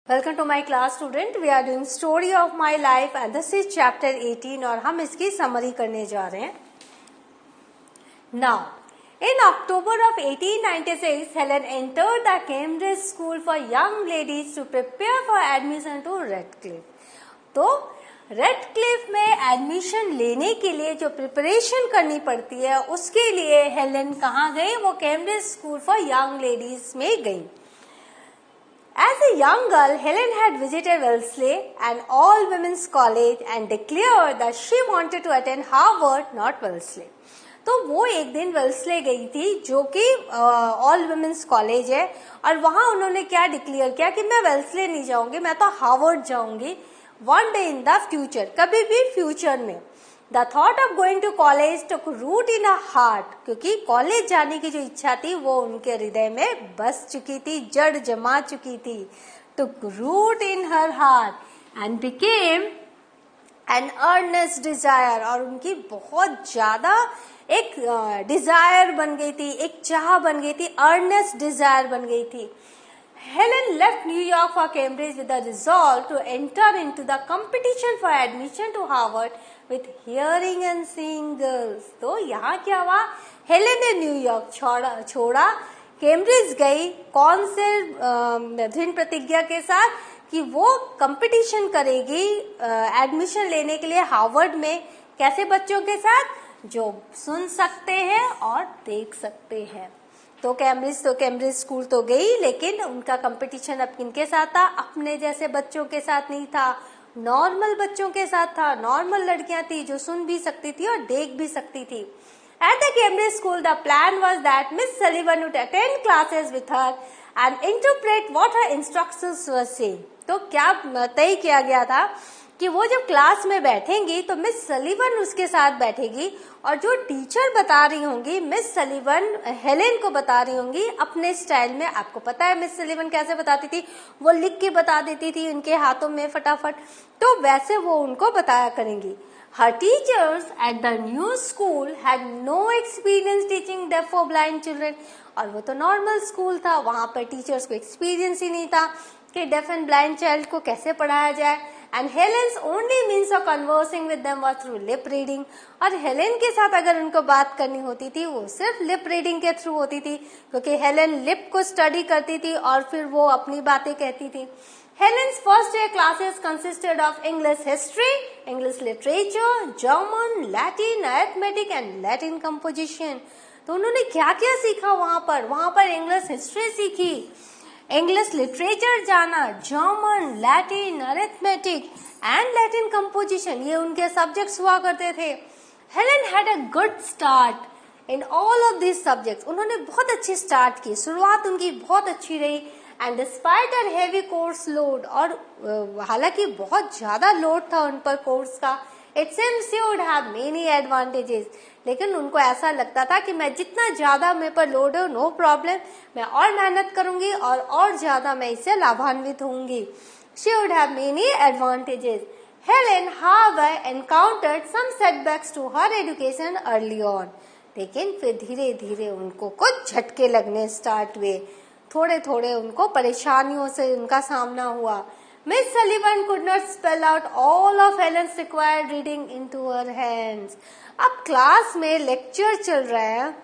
Welcome to my class student. We are doing story of my life and this is chapter 18 और हम इसकी summary करने जा रहे हैं. Now in October of 1896, Helen entered the Cambridge School for Young Ladies to prepare for admission to Redcliffe. तो Radcliffe में admission लेने के लिए जो प्रिपरेशन करनी पड़ती है उसके लिए हेलन कहाँ गई? वो Cambridge school for young ladies में गई. As a young girl, Helen had visited Wellesley, an all-women's college, and declared that she wanted to attend Harvard, not Wellesley. तो वो एक दिन वेल्सले गई थी जो कि ऑल वुमेन्स कॉलेज है और वहां उन्होंने क्या डिक्लेयर किया कि मैं वेल्सले नहीं जाऊंगी, मैं तो हार्वर्ड जाऊंगी one day in the future, कभी भी फ्यूचर में. The thought of going to college took root in a heart, क्योंकि कॉलेज जाने की जो इच्छा थी वो उनके हृदय में बस चुकी थी, जड़ जमा चुकी थी. Took root in her heart and became an earnest desire, और उनकी बहुत ज्यादा एक डिजायर बन गई थी, एक चाह बन गई थी, अर्नेस्ट डिजायर बन गई थी. Helen left New York for Cambridge with a resolve to enter into the competition for admission to Harvard with hearing and seeing girls. तो यहाँ क्या हुआ? हेलेन ने न्यूयॉर्क छोड़ा, कैम्ब्रिज गई. कौन से दृढ़ प्रतिज्ञा के साथ कि वो कंपटीशन करेगी एडमिशन लेने के लिए हार्वर्ड में. कैसे बच्चों के साथ? जो सुन सकते हैं और देख सकते हैं. तो कैम्ब्रिज स्कूल तो गई, लेकिन उनका कंपटीशन अब किनके साथ था? अपने जैसे बच्चों के साथ नहीं था, नॉर्मल बच्चों के साथ था. नॉर्मल लड़कियां थी जो सुन भी सकती थी और देख भी सकती थी. At the Cambridge school, the plan was that Miss Sullivan would attend classes with her and interpret what her instructors were saying. तो क्या तय किया गया था कि वो जब क्लास में बैठेंगी तो मिस सलीवन उसके साथ बैठेगी और जो टीचर बता रही होंगी मिस सलीवन हेलेन को बता रही होंगी अपने स्टाइल में. आपको पता है मिस सलीवन कैसे बताती थी? वो लिख के बता देती थी उनके हाथों में फटाफट, तो वैसे वो उनको बताया करेंगी. Her teachers at the new school had no experience teaching deaf or blind children. और वो तो नॉर्मल स्कूल था, वहां पर टीचर्स को एक्सपीरियंस ही नहीं था कि डेफ एंड ब्लाइंड चाइल्ड को कैसे पढ़ाया जाए. And Helen's only means of conversing with them was through lip reading. और हेलेन के साथ अगर उनको बात करनी होती थी वो सिर्फ लिप रीडिंग के थ्रू होती थी, क्योंकि हेलेन लिप को स्टडी करती थी और फिर वो अपनी बातें कहती थी. Helen's first year classes consisted of English history, English literature, German, Latin, arithmetic and Latin composition. तो उन्होंने क्या क्या सीखा वहां पर इंग्लिश हिस्ट्री सीखी, इंग्लिश लिटरेचर जाना, German, Latin, arithmetic and Latin composition, ये उनके सब्जेक्ट्स हुआ करते थे. Helen had a good start in all of this subjects. उन्होंने बहुत अच्छी स्टार्ट की, शुरुआत उनकी बहुत अच्छी रही. And despite her heavy course load, और हालांकि बहुत ज्यादा लोड था उन पर कोर्स का. It seems she would have many advantages, लेकिन उनको ऐसा लगता था कि मैं जितना ज्यादा मेरे पर लोड हो नो प्रॉब्लम, मैं और मेहनत करूंगी और ज्यादा मैं इससे लाभान्वित होंगी. She would have many advantages. Helen however encountered some setbacks to her education early on. लेकिन फिर धीरे धीरे उनको कुछ झटके लगने स्टार्ट हुए, थोड़े थोड़े उनको परेशानियों से उनका सामना हुआ. Miss Sullivan could not spell out all of Helen's required reading into her hands. अब क्लास में लेक्चर चल रहा है,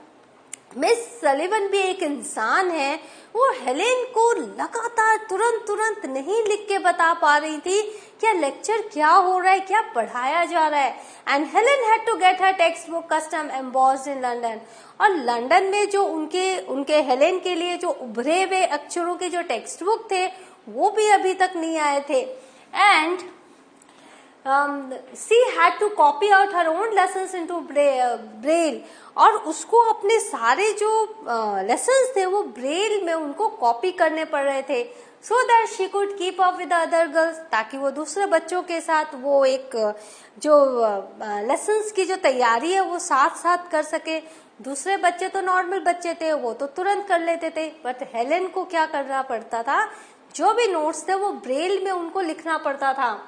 मिस सलीवन भी एक इंसान है, वो हेलेन को लगातार तुरंत नहीं लिख के बता पा रही थी क्या लेक्चर क्या हो रहा है, क्या पढ़ाया जा रहा है. And Helen had to get her textbook custom embossed in London. और लंदन में जो उनके हेलेन के लिए जो उभरे हुए अक्षरों के जो टेक्स्ट बुक थे वो भी अभी तक नहीं आए थे. And she had to copy out her own lessons into braille, और उसको अपने सारे जो lessons थे वो ब्रेल में उनको कॉपी करने पड़ रहे थे, so that she could keep up with the other girls, ताकि वो दूसरे बच्चों के साथ वो एक जो lessons की जो तैयारी है वो साथ साथ कर सके. दूसरे बच्चे तो नॉर्मल बच्चे थे, वो तो तुरंत कर लेते थे, बट हेलेन को क्या करना पड़ता था, जो भी नोट्स थे वो ब्रेल में उनको लिखना पड़ता था.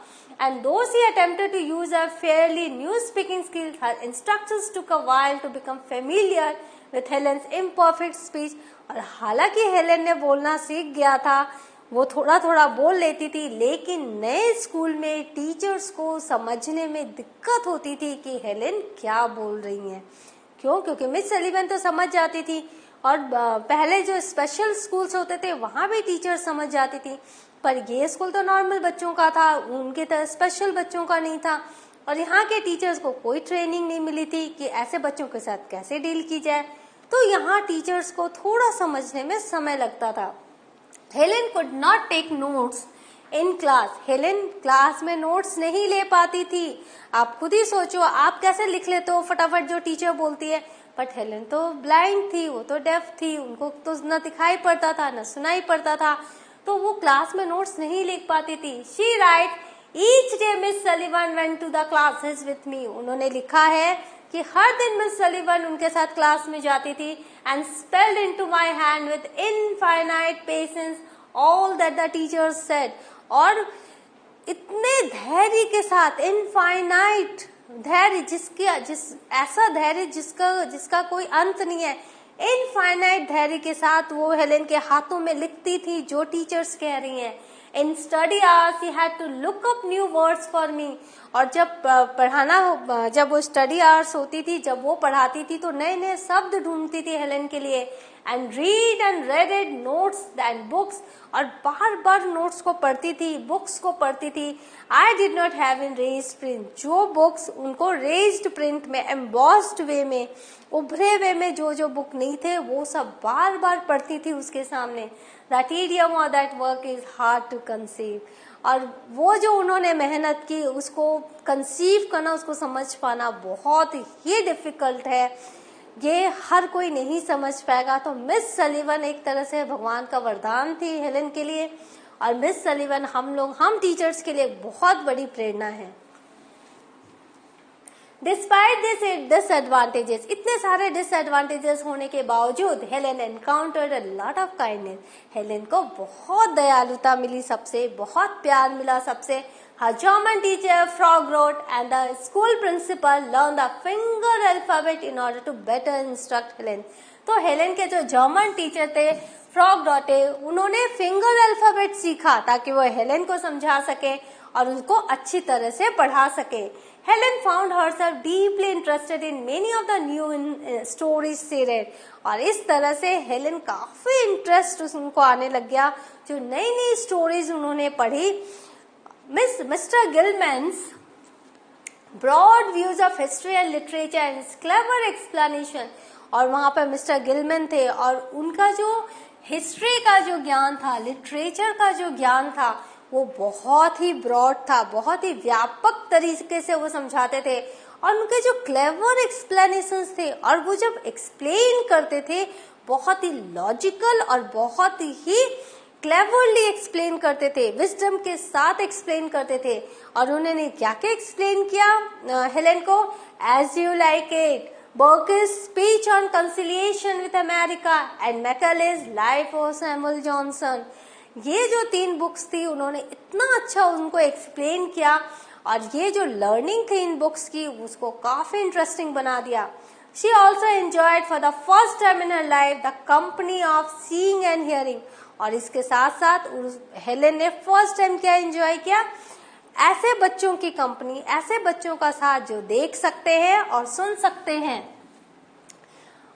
And though she attempted to use her fairly new speaking skills, her instructors took a while to become familiar with Helen's imperfect speech. और हालांकि हेलेन ने बोलना सीख गया था, वो थोड़ा थोड़ा बोल लेती थी, लेकिन नए स्कूल में टीचर्स को समझने में दिक्कत होती थी कि हेलेन क्या बोल रही हैं। क्यों? क्योंकि मिस सलीवन तो समझ जाती थी, और पहले जो स्पेशल स्कूल्स होते थे वहां भी टीचर समझ जाती थी, पर ये स्कूल तो नॉर्मल बच्चों का था, उनके तरह स्पेशल बच्चों का नहीं था, और यहाँ के टीचर्स को कोई ट्रेनिंग नहीं मिली थी कि ऐसे बच्चों के साथ कैसे डील की जाए। तो यहाँ टीचर्स को थोड़ा समझने में समय लगता था। Helen could not take notes in class. Helen class में नोट्स नहीं ले पाती थी। आप खुद ही सोचो, आप कैसे लिख लेते हो फटाफट जो टीचर बोलती है, बट हेलेन तो ब्लाइंड थी, वो तो डेफ थी, उनको तो न दिखाई पड़ता था न सुनाई पड़ता था, तो वो क्लास में नोट्स नहीं लिख पाती थी। She write, each day miss Sullivan went to the classes with me. उन्होंने लिखा है कि हर दिन मिस सलीवन उनके साथ क्लास में जाती थी, and spelled into my hand with infinite patience all that the teachers said. और इतने धैर्य के साथ, इनफाइनाइट धैर्य, ऐसा धैर्य जिसका कोई अंत नहीं है, इनफाइनाइट धैर्य के साथ वो हेलेन के हाथों में लिखती थी जो टीचर्स कह रही हैं। In study hours he had to look up new words for me. और जब वो स्टडी आवर्स होती थी, जब वो पढ़ाती थी, तो नए नए शब्द ढूंढती थी हेलेन के लिए। And red notes and books, और बार बार नोट्स को पढ़ती थी, बुक्स को पढ़ती थी। I did not have in raised print. जो बुक्स उनको रेज्ड प्रिंट में, एम्बॉस्ड वे में, उभरे वे में जो बुक नहीं थे, वो सब बार बार पढ़ती थी उसके सामने। The tedium of that work is hard to conceive. और वो जो उन्होंने मेहनत की, उसको कंसीव करना, उसको समझ पाना बहुत ही डिफिकल्ट है। ये हर कोई नहीं समझ पाएगा। तो मिस सलीवन एक तरह से भगवान का वरदान थी हेलेन के लिए, और मिस सलीवन हम टीचर्स के लिए बहुत बड़ी प्रेरणा है। डिस्पाइट दिस डिसएडवांटेजेस, इतने सारे डिसएडवांटेजेस होने के बावजूद Helen encountered a lot of kindness. Helen को बहुत दयालुता मिली सबसे, बहुत प्यार मिला सबसे। Her German teacher Frog wrote and the school principal learned the finger alphabet in order to better instruct Helen. तो हेलेन के जो जर्मन टीचर थे फ्रॉग डॉटे, उन्होंने फिंगर अल्फाबेट सीखा ताकि वो हेलेन को समझा सके और उनको अच्छी तरह से पढ़ा सके। Helen found herself deeply interested in many of the new stories she read, और इस तरह से हेलेन काफी इंटरेस्ट उनको आने लग गया जो नई नई स्टोरीज उन्होंने पढ़ी। Mr. Gilman's broad views of history and literature and his clever explanation, और वहां पर मिस्टर गिलमैन थे और उनका जो हिस्ट्री का जो ज्ञान था, लिटरेचर का जो ज्ञान था, वो बहुत ही ब्रॉड था, बहुत ही व्यापक तरीके से वो समझाते थे। और उनके जो क्लेवर एक्सप्लेनेशंस थे, और वो जब एक्सप्लेन करते थे बहुत ही लॉजिकल और बहुत ही क्लेवरली एक्सप्लेन करते थे, विजडम के साथ एक्सप्लेन करते थे। और उन्होंने क्या क्या एक्सप्लेन किया हेलेन को? As you like it, Burke's speech on conciliation with America and Macaulay's Life of Samuel Johnson, ये जो 3 बुक्स थी उन्होंने इतना अच्छा उनको एक्सप्लेन किया, और ये जो लर्निंग थी इन बुक्स की उसको काफी इंटरेस्टिंग बना दिया। She also enjoyed for the first time in her life the company of seeing and hearing, और इसके साथ साथ हेलेन ने फर्स्ट टाइम क्या एंजॉय किया? ऐसे बच्चों की कंपनी, ऐसे बच्चों का साथ जो देख सकते हैं और सुन सकते हैं,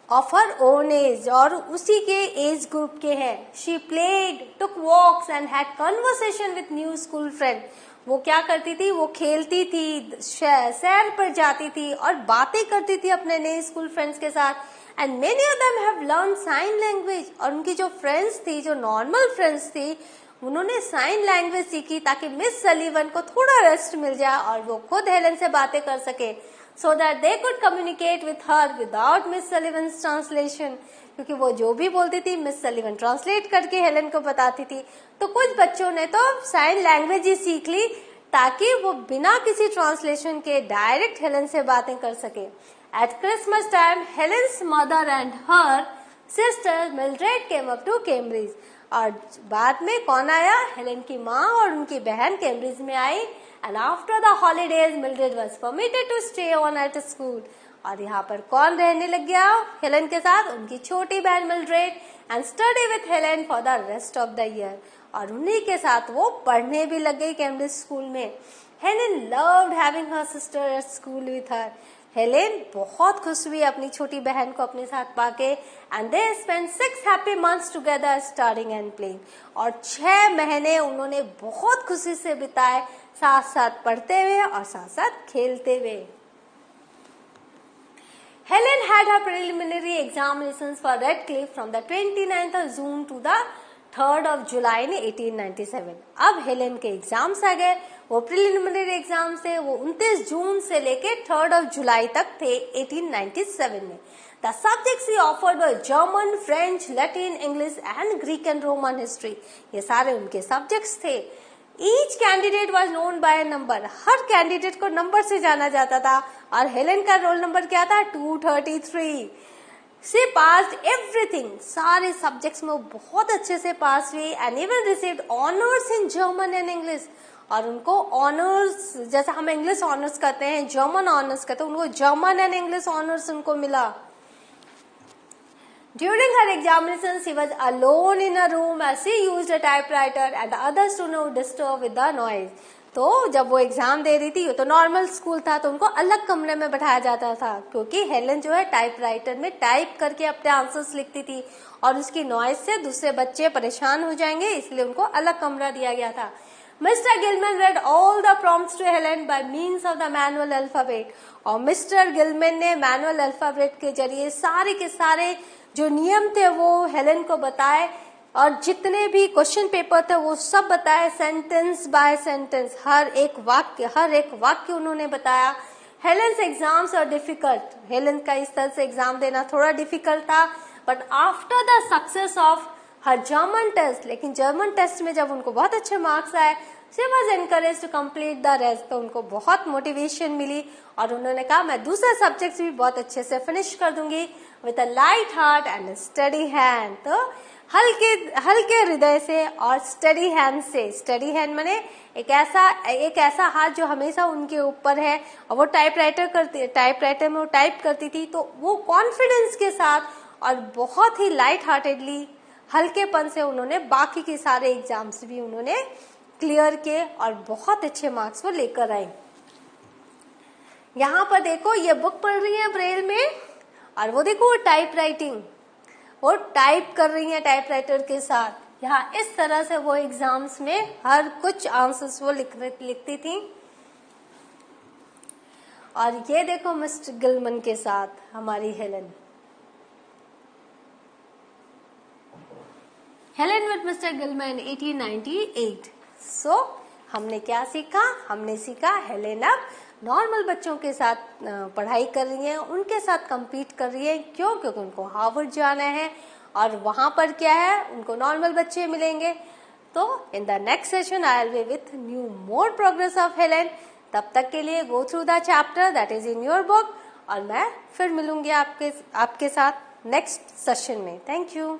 ऑफ हर ओन एज, और उसी के एज ग्रुप के हैं। She played, took walks and had conversation with new school friend. वो क्या करती थी? वो खेलती थी, सैर पर जाती थी और बातें करती थी अपने नए स्कूल फ्रेंड्स के साथ। And many of them have learn sign language, और उनकी जो फ्रेंड्स थी, जो नॉर्मल फ्रेंड्स थी, उन्होंने साइन लैंग्वेज सीखी ताकि मिस सलीवन को थोड़ा रेस्ट मिल जाए और वो खुद हेलेन से बातें कर सके, so that they could communicate with her without miss Sullivan's translation. क्योंकि वो जो भी बोलती थी मिस सलीवन ट्रांसलेट करके हेलेन को बताती थी। तो कुछ बच्चों ने तो साइन लैंग्वेज ही सीख ली ताकि वो बिना किसी ट्रांसलेशन के डायरेक्ट हेलेन से बातें कर सके। At Christmas time Helen's mother and her sister Mildred came up to Cambridge, और बाद में कौन आया? हेलेन की माँ और उनकी बहन कैम्ब्रिज में आई। And after the holidays Mildred was permitted to stay on at school, और यहाँ पर कौन रहने लग गया हेलेन के साथ? उनकी छोटी बहन Mildred, and study with Helen for the rest of the year. और उन्हीं के साथ वो पढ़ने भी लग गई कैम्ब्रिज स्कूल में। Helen loved having her sister at school with her. हेलेन बहुत खुश हुई अपनी छोटी बहन को अपने साथ पाके। And they spend 6 happy months together studying and playing. और 6 महीने उन्होंने बहुत खुशी से बिताए, साथ साथ पढ़ते हुए और साथ साथ खेलते हुए। Helen had her preliminary examinations for Radcliffe from the 29th of June to the 3rd of July in 1897। अब हेलेन के एग्जाम्स आ गए। वो प्रिलिमिनरी एग्जाम थे, वो 29 जून से लेके 3rd of July तक थे 1897 में। The subjects he offered were German, French, Latin, English and Greek and Roman history। ये सारे उनके सब्जेक्ट्स थे। Each candidate was known by a number। Her candidate को नंबर से जाना जाता था और हेलेन का रोल नंबर क्या था? 233। She passed everything। सारे सब्जेक्ट्स में वो बहुत अच्छे से पास हुई and even received honors in German and English। और उनको ऑनर्स, जैसे हम इंग्लिश ऑनर्स करते हैं, जर्मन ऑनर्स करते हैं, उनको जर्मन एंड इंग्लिश ऑनर्स उनको मिला। During her examinations, she was alone in a room as she used a typewriter and the others to not disturb with the noise। तो जब वो एग्जाम दे रही थी, तो नॉर्मल स्कूल था, तो उनको अलग कमरे में बैठाया जाता था, क्योंकि हेलेन जो है टाइपराइटर में टाइप करके अपने आंसर्स लिखती थी और उसकी नॉइज से दूसरे बच्चे परेशान हो जाएंगे, इसलिए उनको अलग कमरा दिया गया था। Mister Gillman read all the prompts to Helen by means of the manual alphabet। और मिस्टर गिलमैन ने मैनुअल अल्फाबेट के जरिए सारे के सारे जो नियम थे वो हेलेन को बताए और जितने भी क्वेश्चन पेपर थे वो सब बताए, सेंटेंस बाय सेंटेंस, हर एक वाक्य उन्होंने बताया। Helen's exams are difficult. Helen का इस तरह से एग्जाम देना थोड़ा डिफिकल्ट था, but after the success of her German test, लेकिन जर्मन टेस्ट में जब उनको बहुत अच्छे मार्क्स आए, she was encourage to complete the rest. तो उनको बहुत मोटिवेशन मिली और उन्होंने कहा मैं दूसरे सब्जेक्ट्स भी बहुत अच्छे से फिनिश कर दूंगी with a light heart and study hand. तो हल्के हृदय से और स्टडी हैंड से। स्टडी हैंड माने एक ऐसा हाथ जो हमेशा उनके ऊपर है, और वो टाइपराइटर में वो टाइप करती थी, तो वो कॉन्फिडेंस के साथ और बहुत ही लाइट हार्टेडली, हल्केपन से उन्होंने बाकी के सारे एग्जाम्स भी उन्होंने क्लियर किए और बहुत अच्छे मार्क्स वो लेकर आए। यहाँ पर देखो ये बुक पढ़ रही है ब्रेल में, और वो देखो टाइप राइटिंग, वो टाइप कर रही है टाइपराइटर के साथ। यहाँ इस तरह से वो एग्जाम्स में हर कुछ आंसर्स वो लिखती थी। और ये देखो मिस्टर गिलमैन के साथ हमारी हेलेन विद मिस्टर गिलमैन 1898। सो हमने क्या सीखा? हमने सीखा हेलेन अब नॉर्मल बच्चों के साथ पढ़ाई कर रही है, उनके साथ compete कर रही है। क्यों? क्योंकि उनको हार्वर्ड जाना है और वहां पर क्या है, उनको नॉर्मल बच्चे मिलेंगे। तो in the next session I will be with new more progress of Helen. तब तक के लिए go through the chapter that is in your book, और मैं फिर मिलूंगी आपके साथ नेक्स्ट सेशन में। Thank you.